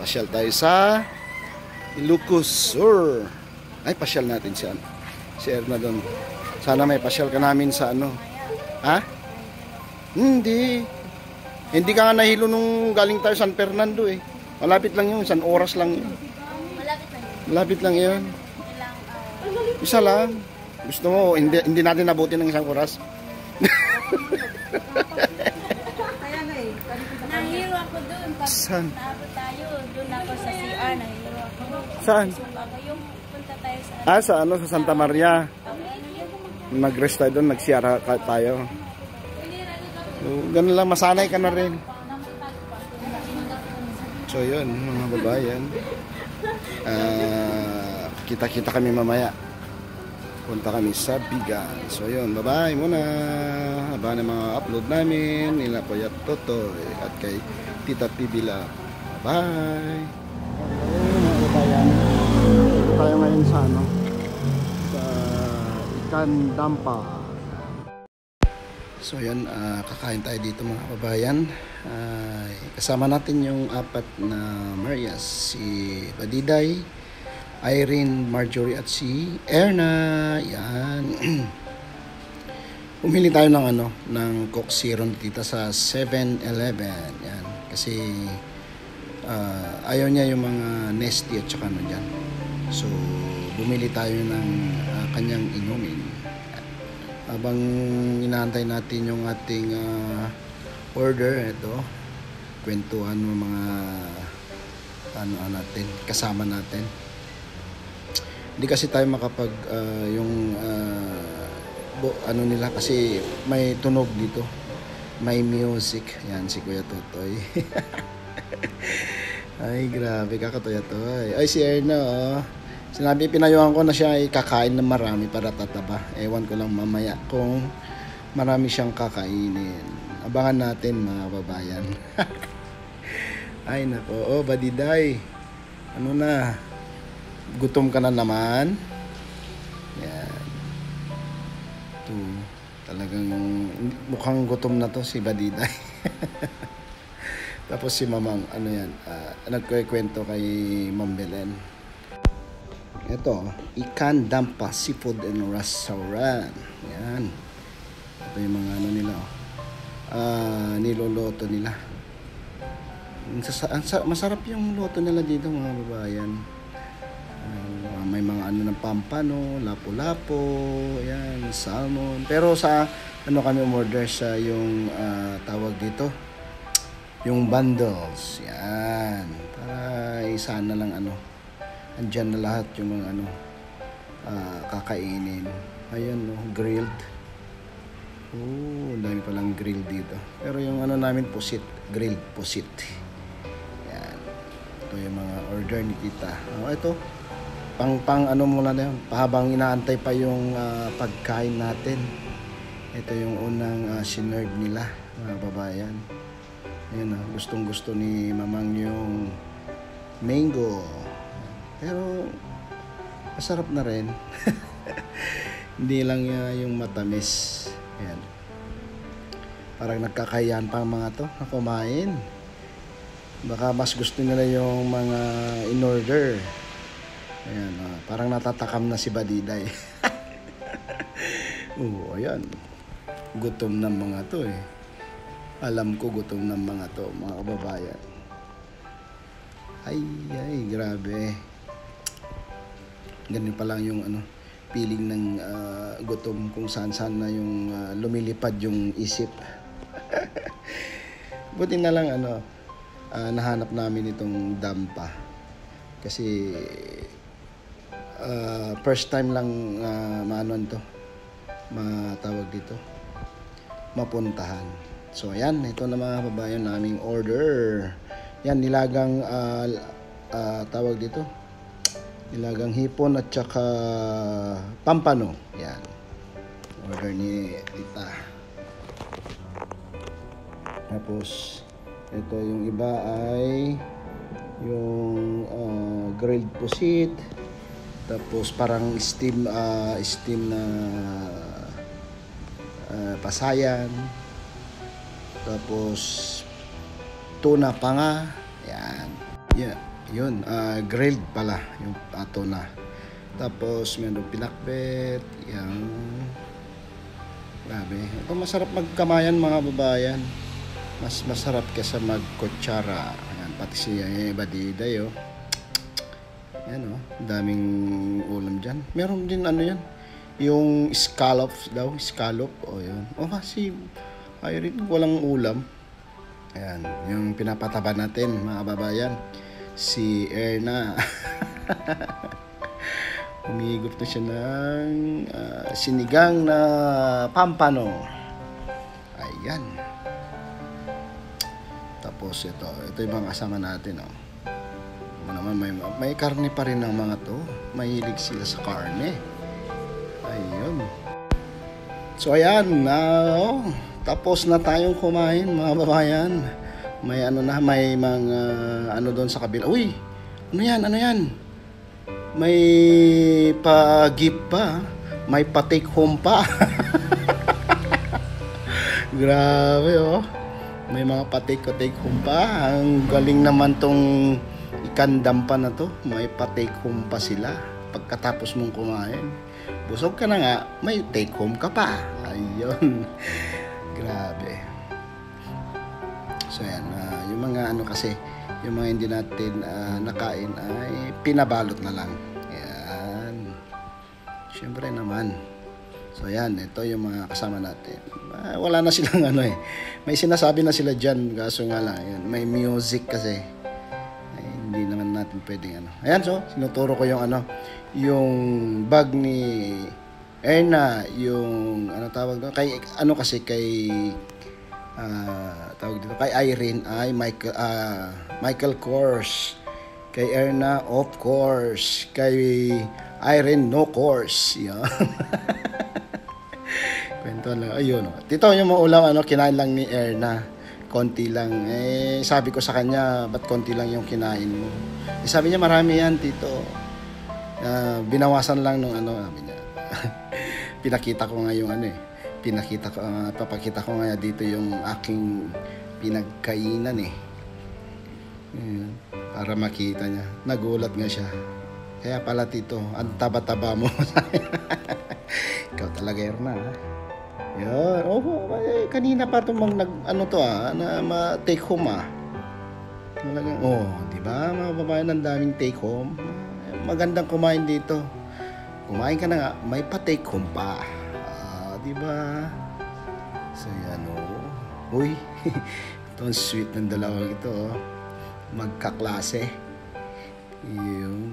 pasyal tayo sa Ilocos Sur. Ay, pasyal natin siya. Si Erna doon. Sana may pasyal ka namin sa ano. Ha? Hindi. Hindi ka nga nahilo nung galing tayo San Fernando eh. Malapit lang yun. 1 oras lang yun. Malapit lang yun. Isa lang. Gusto mo, hindi natin nabuti ng 1 oras. Nahilo ako doon. Saan? Naabot tayo. Doon ako sa CR. Nahilo ako. Saan? Yung punta tayo sa... Sa ano? Sa Santa Maria. Nag-rest tayo doon. Nag-siara tayo. So, ganun lang. Masanay ka na rin. So, yun. Mga babayan. Kita-kita kami mamaya. Punta kami sa Bigan. So yun, bye-bye muna. Abangan ng mga upload namin nila Kuya Totoy at kay Tita Pibila. Bye-bye. Mga kabayan, tayo ngayon sa ano, sa Ikandampa. So yun, kakain tayo dito mga kabayan. Kasama natin yung 4 na Marias, si Badiday, Irene, Marjorie at si Erna. Yan. Umili tayo ng ano, ng Coke Zero dito sa 7-Eleven. Yan. Kasi ayaw niya yung mga Nesty at saka ano dyan. So bumili tayo ng kanyang inumin. Habang inaantay natin yung ating order, ito kwentuhan ng mga ano natin, kasama natin. Hindi kasi tayo makapag yung ano nila kasi may tunog dito, may music. Yan si Kuya Totoy. Ay grabe, kakatoy-toy. Ay si Erna, oh. Sinabi, pinayuhan ko na siya ay kakain ng marami para tataba. Ewan ko lang mamaya kung marami siyang kakainin. Abangan natin mga babayan. Ay nako, oh Badiday, ano na, gutom ka na naman. Yan. Ito, talagang mukhang gutom na to si Badiday. Tapos si Mamang, ano yan, nagkukwento kay Ma'am Belen. Ito, Ikandampa Seafood and Restaurant. Yan. Ito yung mga ano nila, niloloto nila. Masarap yung loto nila dito mga babayan. May mga ano ng pampano, lapu-lapu, yan, salmon. Pero sa ano kami umorder sa yung tawag dito, yung bundles. Yan. Para isa na lang ano. Andyan na lahat yung mga ano kakainin. Ayun, no, grilled. Oh, dami palang grilled dito. Pero yung ano namin pusit, grilled pusit. Yan. Ito yung mga order ni Tita. Oh, ito. Pang ano muna na yun. Pahabang inaantay pa yung pagkain natin. Ito yung unang sinerve nila, mga babayan. Ayan, gustong gusto ni Mamang yung mango. Pero masarap na rin. Hindi lang yung matamis. Ayan. Parang nagkakayan pa ang mga to na kumain. Baka mas gusto nila yung mga in-order. Ayan, parang natatakam na si Badiday. Ayan. Gutom ng mga to eh. Alam ko gutom ng mga to, mga kababayan. Ay, grabe. Ganun pa lang yung ano, feeling ng gutom kung saan-saan na yung lumilipad yung isip. Buti na lang ano, nahanap namin itong dampa. Kasi first time lang maanuan to, matawag dito, mapuntahan. So ayan, ito na mga babayan naming order. Yan, nilagang tawag dito, nilagang hipon at saka pampano. Yan, order ni Tita. Tapos ito yung iba ay yung grilled pusit. Tapos parang steam na pasayan. Tapos tuna panga. Yan. Yeah. Yun, grilled pala yung tuna. Tapos meron pinakbet, yung grabe. Ito masarap magkamayan mga babayan. Mas masarap kaysa magkutsara. Ayan, pati si Badiday oh. Ayan oh, daming ulam dyan. Meron din ano yan, yung scallops daw, scallop. O yun. O kasi Irene walang ulam. Ayan, yung pinapataba natin mga babayan. Si Erna. Umigop na siya ng sinigang na pampano. Ayan. Tapos ito yung mga kasama natin oh. Naman may karne pa rin ng mga to. Mahilig sila sa karne. Ayun. So ayan, tapos na tayong kumain mga babayan. May ano na, may mga ano doon sa kabila. Uy, ano yan? May pa-gift pa. May pa-take home pa. Grabe oh. May mga pa-take home pa. Ang galing naman tong ikandam pa na to. May pa-take home pa sila. Pagkatapos mong kumain, busog ka na nga, may take home ka pa. Ayun. Grabe. So yan, yung mga ano kasi, yung mga hindi natin nakain ay pinabalot na lang. Yan. Siyempre naman. So yan, ito yung mga kasama natin. Wala na silang ano eh. May sinasabi na sila dyan, kaso nga lang, yan, may music kasi. Ay, hindi naman natin pwedeng ano. Ayan, so, sinuturo ko yung ano, yung bag ni Erna, yung ano tawag doon, kay ano kasi kay tawag dito kay Irene ay Michael Kors, kay Erna of course, kay Irene no course. Yan. Kwento lang. Ayun. Dito yung mga ulam kinain lang ni Erna. Konti lang. Sabi ko sa kanya, ba't konti lang yung kinain mo? Sabi niya marami yan, tito. Binawasan lang nung sabi niya. Pinakita ko nga yung papakita ko nga dito yung aking pinagkainan eh. Para makita niya. Nagulat nga siya. Kaya pala tito, ang taba-taba mo. Ikaw talaga, Erna. Yan. Kanina pa itong na ma-take home Talagang, di ba? Mga babae ng daming take home. Magandang kumain dito. Kumain ka na nga, may pa-take home pa. Di ba? So yan Uy, ito ang sweet ng dalawang ito Magkaklase. Yun.